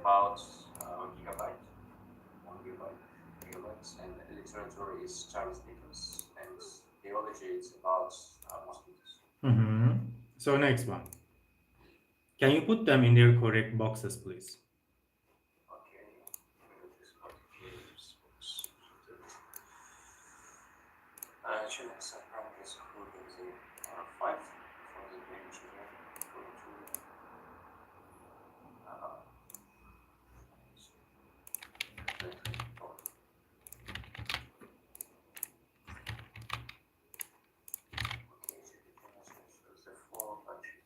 about gigabyte, 1 gigabytes, and literature is Chinese speakers, and biology is about mosquitoes. So next one. Can you put them in their correct boxes, please? Okay, children are primary school in the 5 for the green children go to the 4 countries.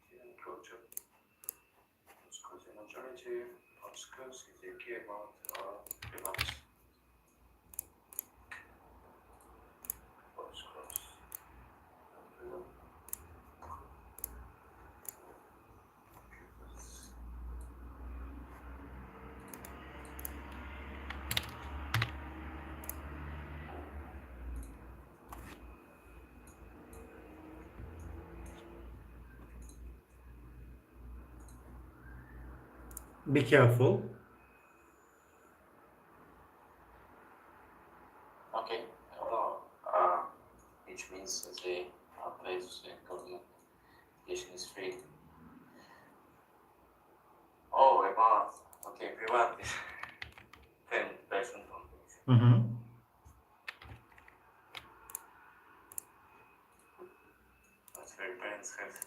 Student go to schools in majority of schools is the key about demands. Be careful. Okay, which means that the place government education is free. Oh, about private is 10% on That's where parents have to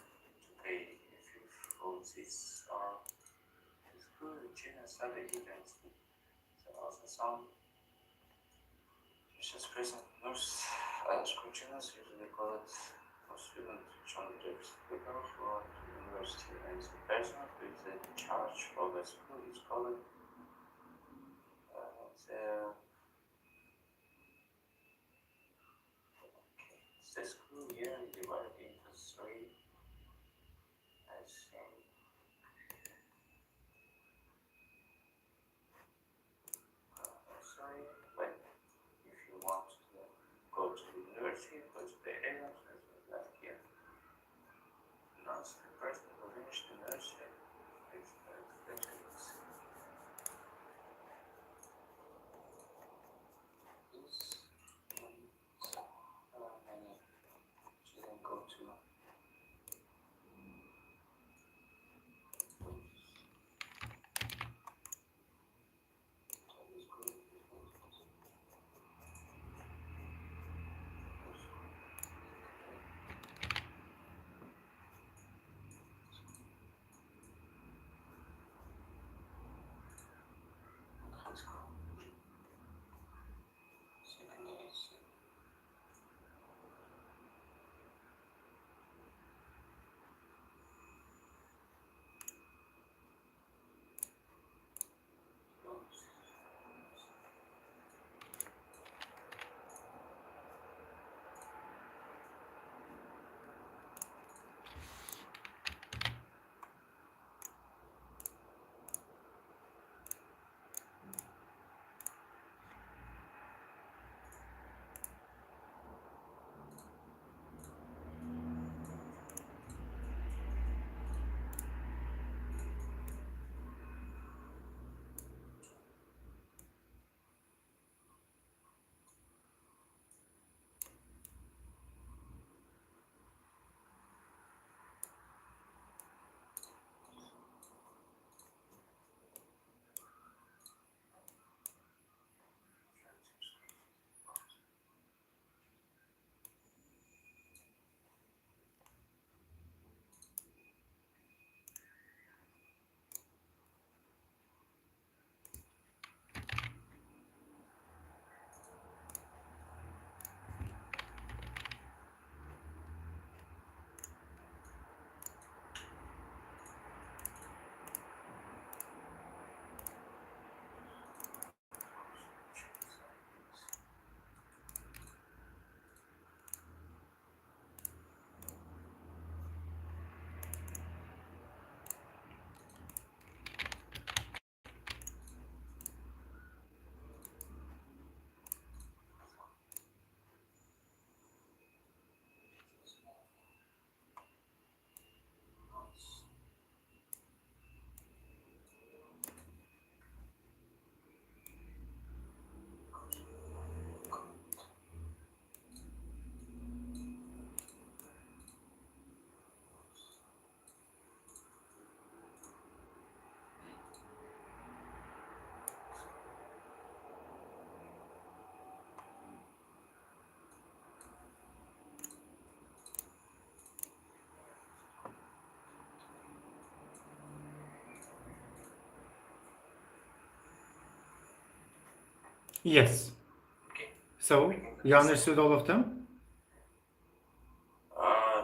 pay if you follow this school, China study events. So also some just present nurse school channels usually call it for students on the people who are to university, and the person who is in charge of the school is called the school year is divided into 3, I think. Sorry, but if you want to go to university, go to the areas as last year. Not the person who finished the university. It's many children go to Yes. Okay. So, We can do you this. understood all of them?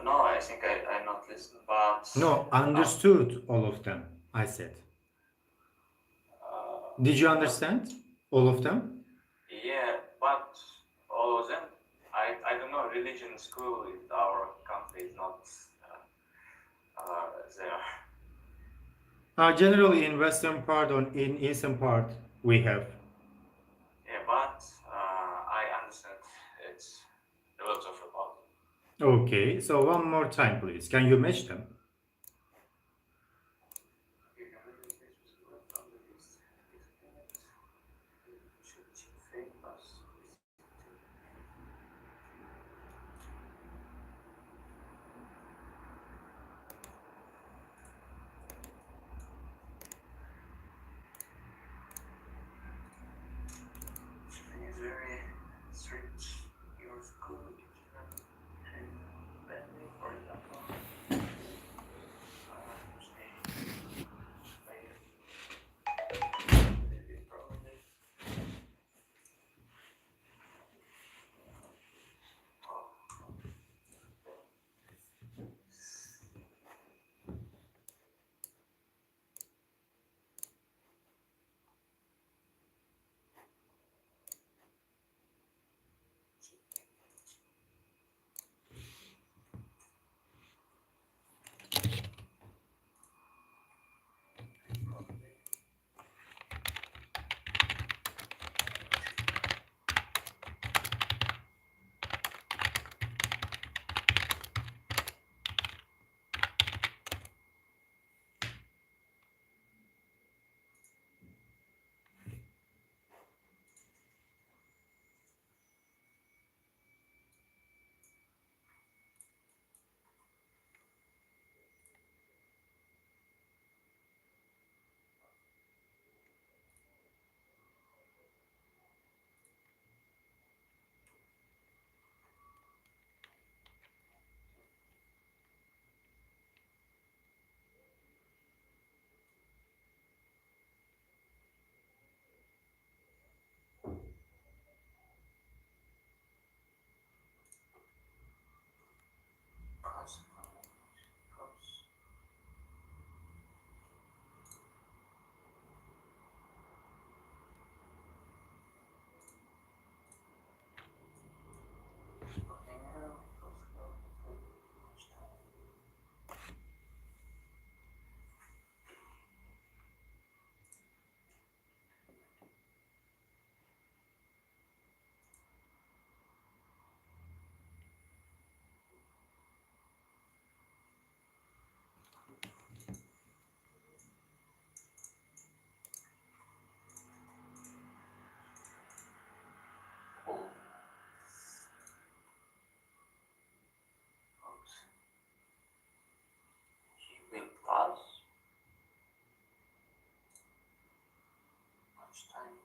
No, I think I not listened, but No, understood all of them, I said. Did you understand all of them? Yeah, but all of them, I don't know. Religion school in our country is not there. Generally, in western part or in eastern part, we have. Yeah, but I understand it's a lot of about it. Okay, so one more time, please. Can you match them? You can read this from the list. Should famous. It's very strict. Your school and badly, for example. Maybe probably. He will pass much time.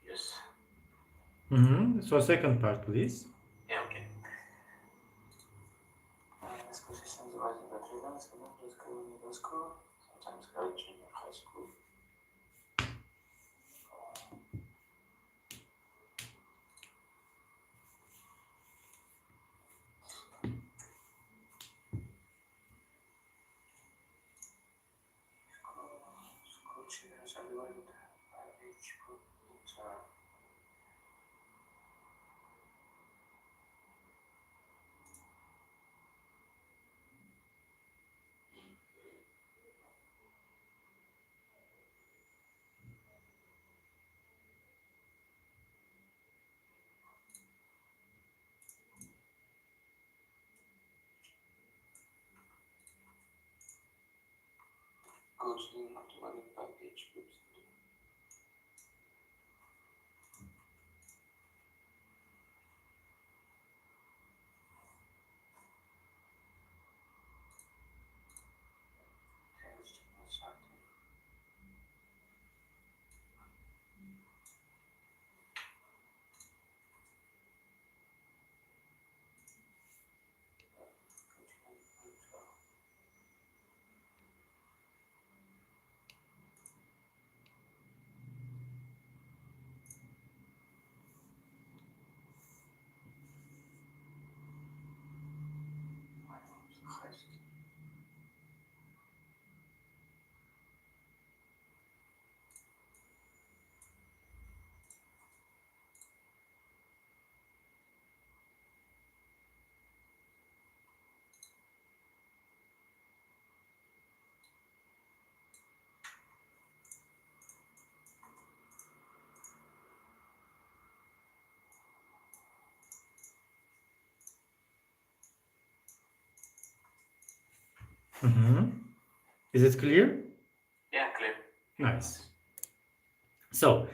Yes. So second part, please. Yeah, okay. Disposition divided by 3 lines, middle school, sometimes college, junior high school. School children are divided by age group. coaching automatic package groups. Is it clear? Yeah, clear. Nice. So,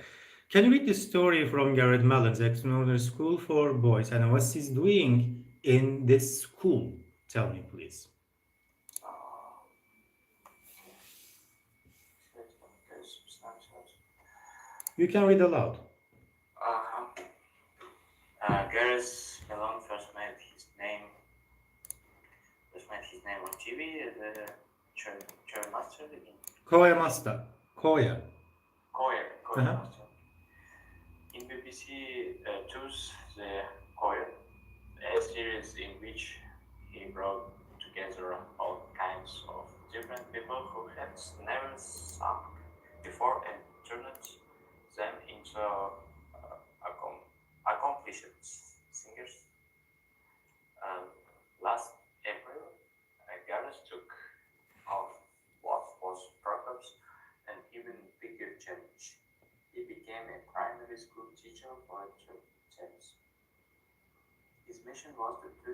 can you read the story from Garrett Mellon's Extraordinary School for Boys and what he's doing in this school? Tell me, please. You can read aloud. Gareth Malone first made his name on TV as a chair master in Koya Master. Koya. Master. In BBC Two's The Koya, a series in which he brought together all kinds of different people who had never sung before and turned them into accomplished singers. Last April, Gareth took off what was perhaps an even bigger challenge. He became a primary school teacher for 10s. His mission was to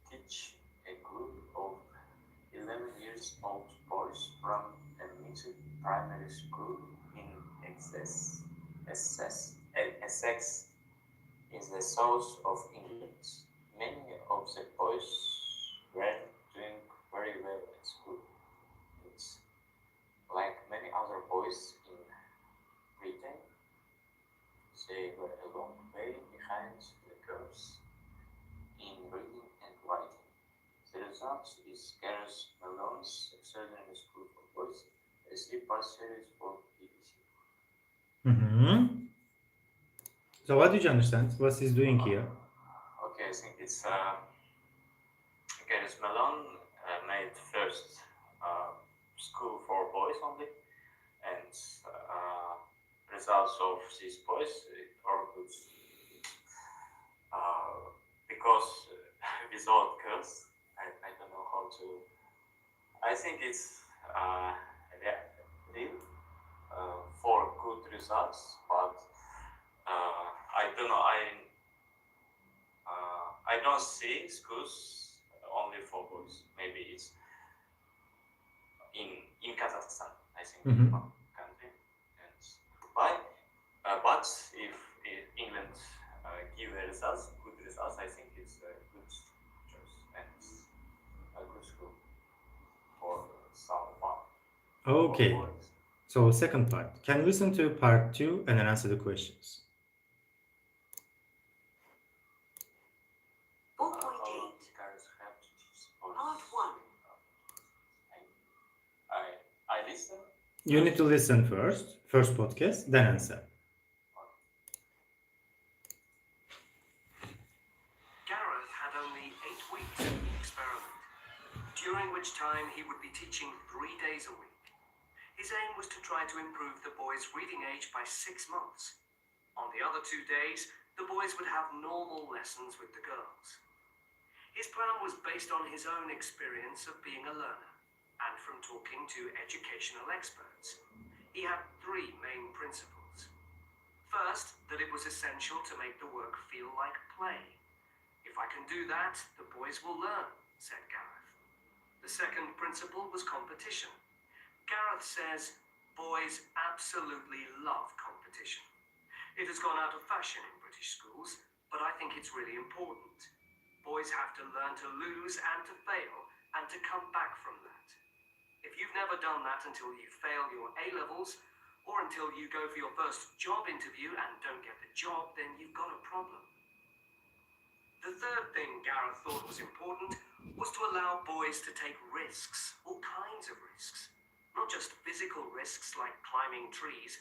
teach a group of 11 years old boys from a mixed primary school in Essex, in the south of England. Many of the boys were doing very well at school. It's like many other boys in Britain, they were a long way behind the girls in reading and writing. The result is Gareth Malone's Extraordinary School for Boys, a three-part series for BBC. So what did you understand? What he's doing here? Okay, I think it's Gareth Malone made first school for boys only, and results of these boys are good because without girls, I don't know how to. I think it's real for good results, but I don't know. I don't see schools only for boys. Maybe it's in Kazakhstan, I think, country. And why? But if England give the results, good results, I think it's a good choice and a good school for someone. Okay. So second part. Can you listen to part 2 and then answer the questions? 4.8. Part 1. I listen. You need to listen first podcast, then answer. Gareth had only 8 weeks of the experiment, during which time he would be teaching 3 days a week. His aim was to try to improve the boys' reading age by 6 months. On the other 2 days, the boys would have normal lessons with the girls. His plan was based on his own experience of being a learner and from talking to educational experts. He had 3 main principles. First, that it was essential to make the work feel like play. If I can do that, the boys will learn, said Gareth. The second principle was competition. Gareth says boys absolutely love competition. It has gone out of fashion in British schools, but I think it's really important. Boys have to learn to lose and to fail and to come back from that. If you've never done that until you fail your A-levels or until you go for your first job interview and don't get the job, then you've got a problem. The third thing Gareth thought was important was to allow boys to take risks, all kinds of risks. Not just physical risks like climbing trees,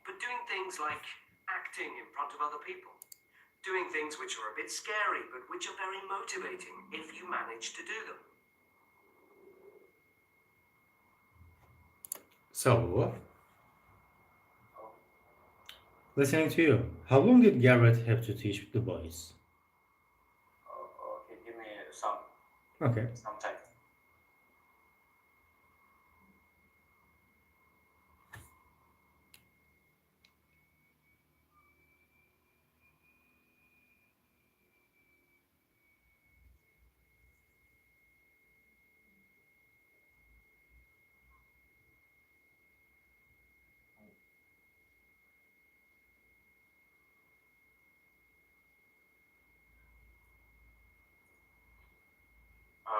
but doing things like acting in front of other people. Doing things which are a bit scary, but which are very motivating if you manage to do them. So, listening to you, how long did Gareth have to teach the boys? Okay, give me some Okay. time.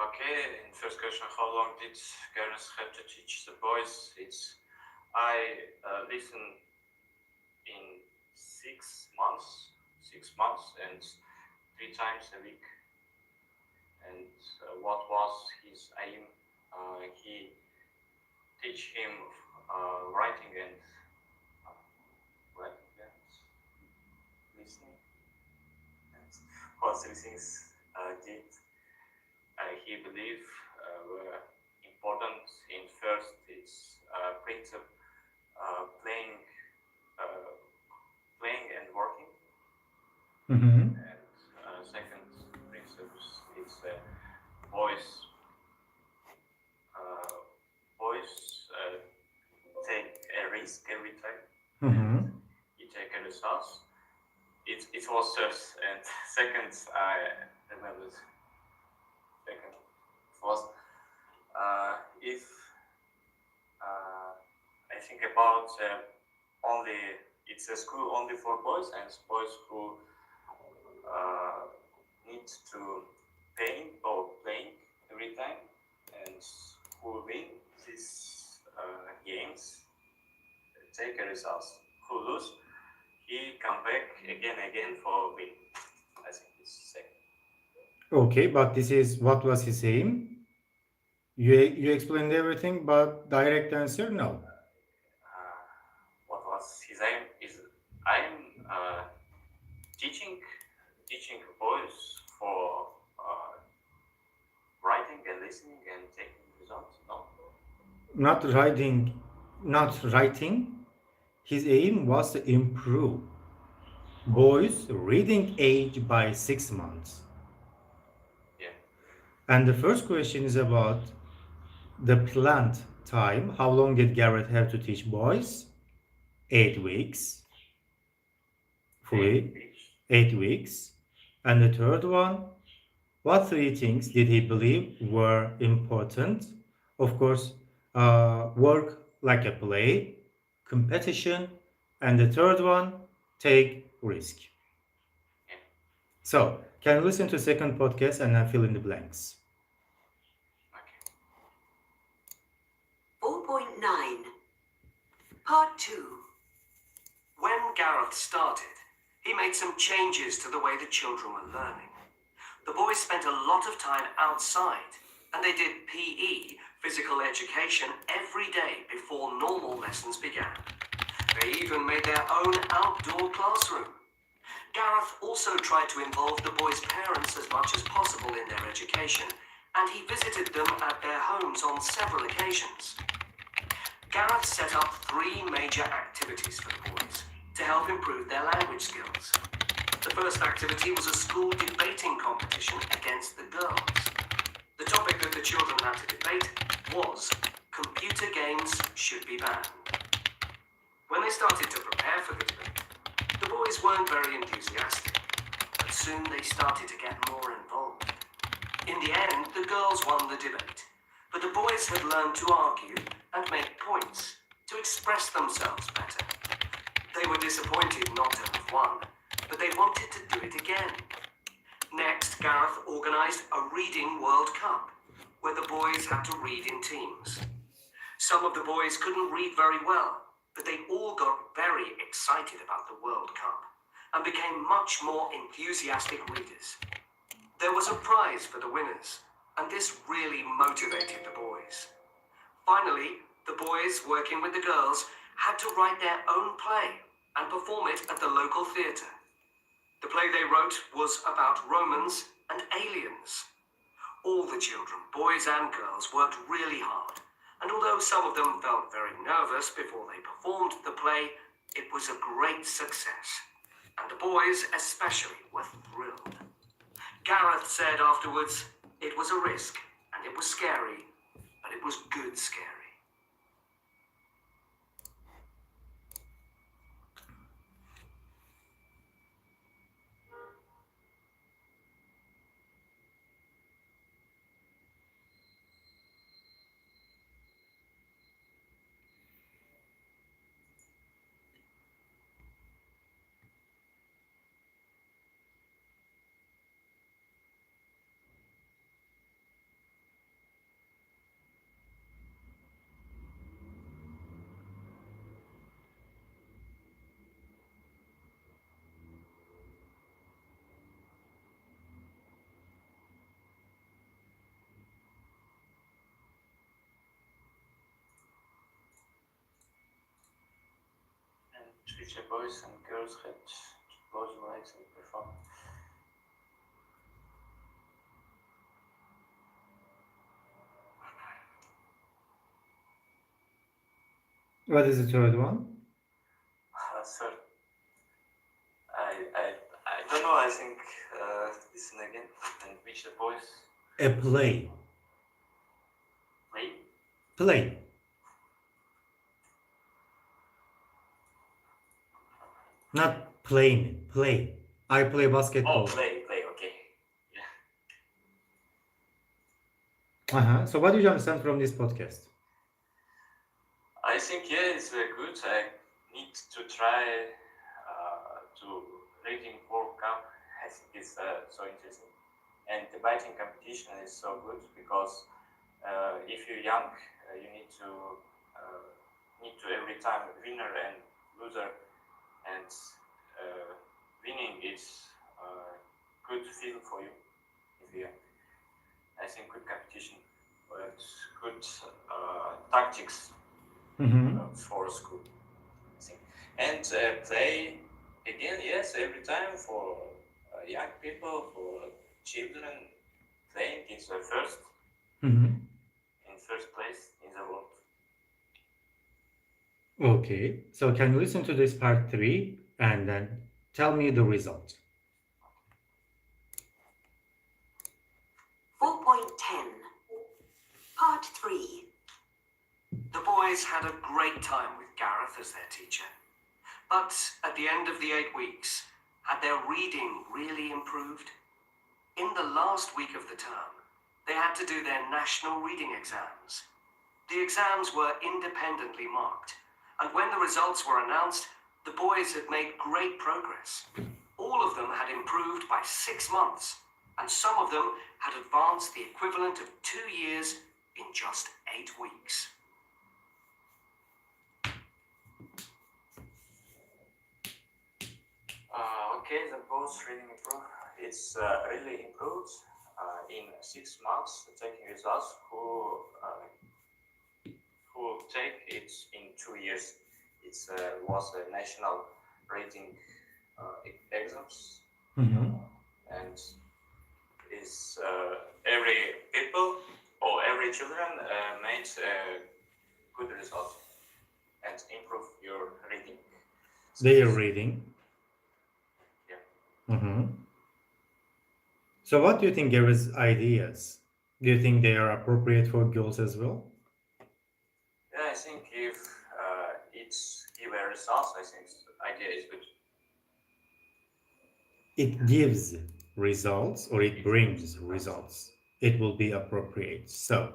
Okay, in first question, how long did Gareth have to teach the boys? I listen in 6 months, and 3 times a week. And what was his aim? He teach him writing and listening. And what three things did he believe were important. In first, it's principle playing and working. Mm-hmm. And second principles is boys take a risk every time. Mm-hmm. You take a results. It was first, and second I remember. Second was if I think about only it's a school only for boys, and boys who need to pay or playing every time, and who win these games take a results. Who lose, he come back again for win. I think it's second. Okay, but this is what was his aim? You explained everything, but direct answer no. What was his aim? I'm teaching boys for writing and listening and taking results. No. Not writing. His aim was to improve boys' reading age by 6 months. Yeah. And the first question is about the planned time. How long did Garrett have to teach boys? 8 weeks. Fully 8 weeks. And the third one, what 3 things did he believe were important? Of course, work like a play, competition, and the third one, take risk. Yeah. So, can you listen to second podcast and then fill in the blanks? Okay. 4.9 Part 2. When Gareth started, he made some changes to the way the children were learning. The boys spent a lot of time outside, and they did PE, physical education, every day before normal lessons began. They even made their own outdoor classroom. Gareth also tried to involve the boys' parents as much as possible in their education, and he visited them at their homes on several occasions. Gareth set up 3 major activities for the boys to help improve their language skills. The first activity was a school debating competition against the girls. The topic that the children had to debate was computer games should be banned. When they started to prepare for the debate, the boys weren't very enthusiastic, but soon they started to get more involved. In the end, the girls won the debate, but the boys had learned to argue and make points, to express themselves better. They were disappointed not to have won, but they wanted to do it again. Next, Gareth organised a reading World Cup, where the boys had to read in teams. Some of the boys couldn't read very well, but they all got very excited about the World Cup and became much more enthusiastic readers. There was a prize for the winners, and this really motivated the boys. Finally, the boys, working with the girls, had to write their own play and perform it at the local theatre. The play they wrote was about Romans and aliens. All the children, boys and girls, worked really hard, and although some of them felt very nervous before they performed the play, it was a great success, and the boys especially were thrilled. Gareth said afterwards, it was a risk, and it was scary, but it was good scary. Which boys and girls had to close their eyes and perform. What is the third one? Third, I don't know. I think listen again. And which the boys A play. play. Play. Not playing, play. I play basketball. Oh, play. Okay. Uh-huh. So what do you understand from this podcast? I think it's good. I need to try to reading World Cup. I think it's so interesting, and the debating competition is so good because if you're young, you need to every time winner and loser, and winning is good feel for you. If you, I think good competition, but good tactics. For school, I think. And play again, yes, every time for young people, for children, playing is the first in first place in the world. Okay, so can you listen to this part 3 and then tell me the result? 4.10 Part 3. The boys had a great time with Gareth as their teacher. But at the end of the 8 weeks, had their reading really improved? In the last week of the term, they had to do their national reading exams. The exams were independently marked, and when the results were announced, the boys had made great progress. All of them had improved by 6 months, and some of them had advanced the equivalent of 2 years in just 8 weeks. Okay, the both reading improved. It's really improved in 6 months. Taking results who take it in 2 years. It was a national reading exams, and is every people or every children made good results and improve your reading. They are reading. So what do you think Gary's ideas? Do you think they are appropriate for girls as well? Yeah, I think if it's give a results, I think the idea is good. It gives results or it brings results. It will be appropriate. So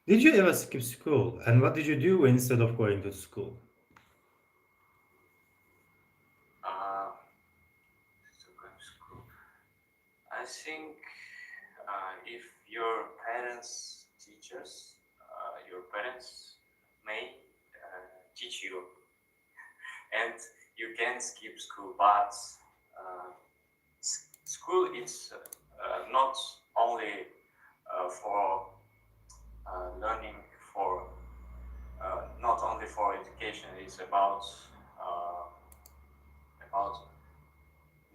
Did you ever skip school? And what did you do instead of going to school? So going to school. I think if your parents, teachers, your parents may teach you, and you can skip school, but school is not only for learning, for not only for education. It's about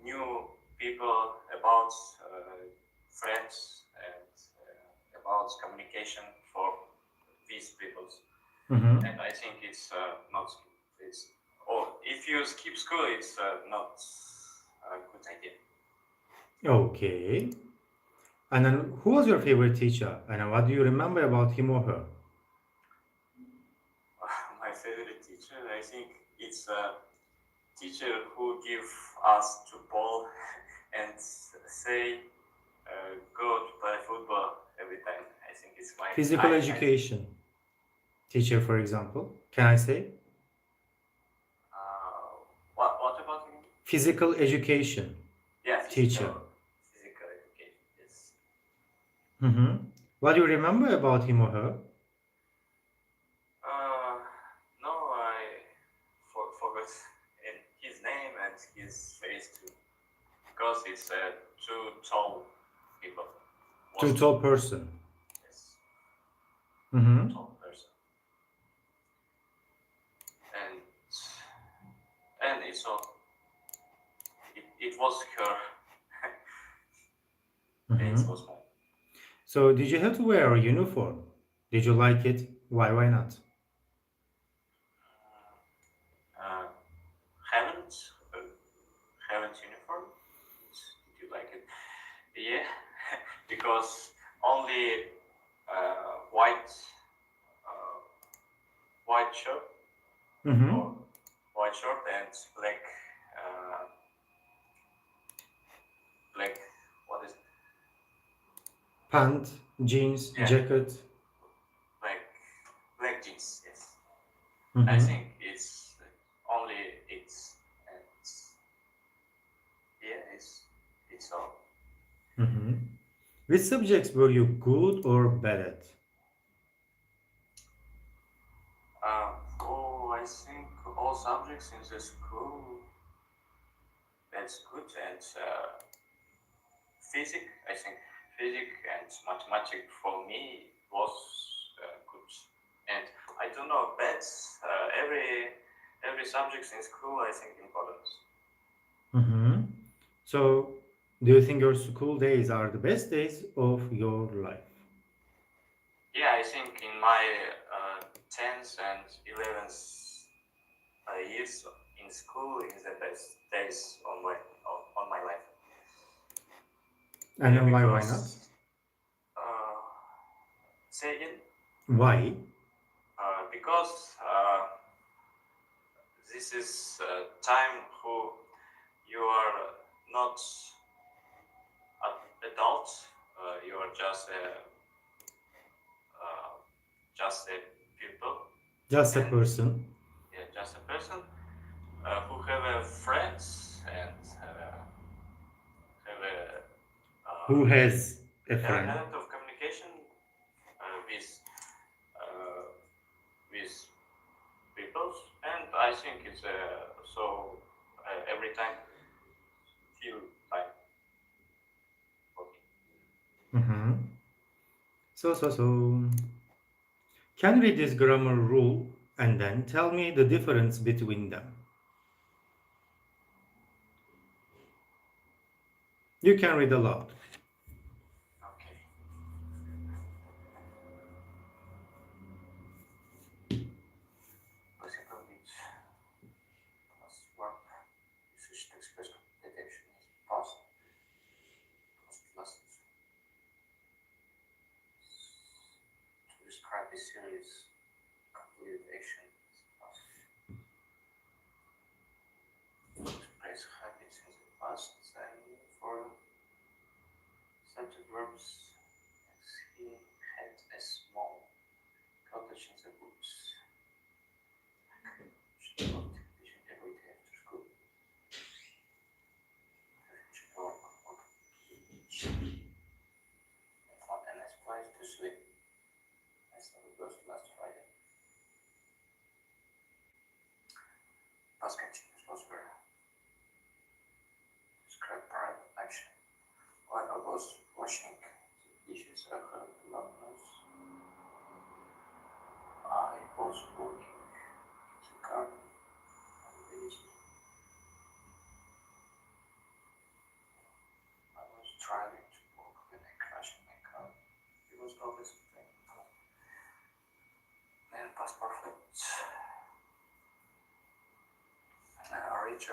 new people, about friends, and about communication for these peoples. Mhm. And I think it's not. It's or if you skip school, it's not a good idea. Okay. And then who was your favorite teacher? And what do you remember about him or her? My favorite teacher, I think it's a teacher who give us to ball and say go to play football every time. I think it's my Physical education teacher, for example. Can I say? what about me? Physical education Yeah, teacher. physical education. Yes. Mhm. What do you remember about him or her? No, I forgot his name and his face too, because it's too tall people. Too Was- tall person. Yes, Mhm. tall person. And it's all. It was her. And it Mhm. was mine. So did you have to wear a uniform? Did you like it? Why not? Uh, haven't haven't uniform. Did you like it? Yeah, because only white white shirt Mhm. or white shirt and black what is Pant, jeans, Yeah. jacket. black jeans. Yes, I Mhm. think it's only it's and yeah, it's all. Mhm. Which subjects were you good or bad at? I think all subjects in the school that's good and physics. I think physics and mathematics for me was good. And I don't know, but every subject in school I think important. Mhm. So, do you think your school days are the best days of your life? Yeah, I think in my 10th and 11th years in school is the best days on my life. And Yeah, then why not? because say again. Why? Because this is time who you are not an adult. You are just a pupil. Just a And- person Yeah, just a person who have friends and have who has a have a friend. talent of communication with people, and I think it's so every time feel time working. Mhm. So. Can you read this grammar rule and then tell me the difference between them? You can read aloud. Okay. Possible with past verb. You should express that action is past last. To describe a series completed action is past. To express habits in the past, for subject verbs, as he had a small this week. I started those last Friday. Past continuous was very describe private action. While I was washing the dishes at the house, I was working in the garden and the village. I was driving to work when I crashed my car. It was always painful. Their passport flipped. And I reached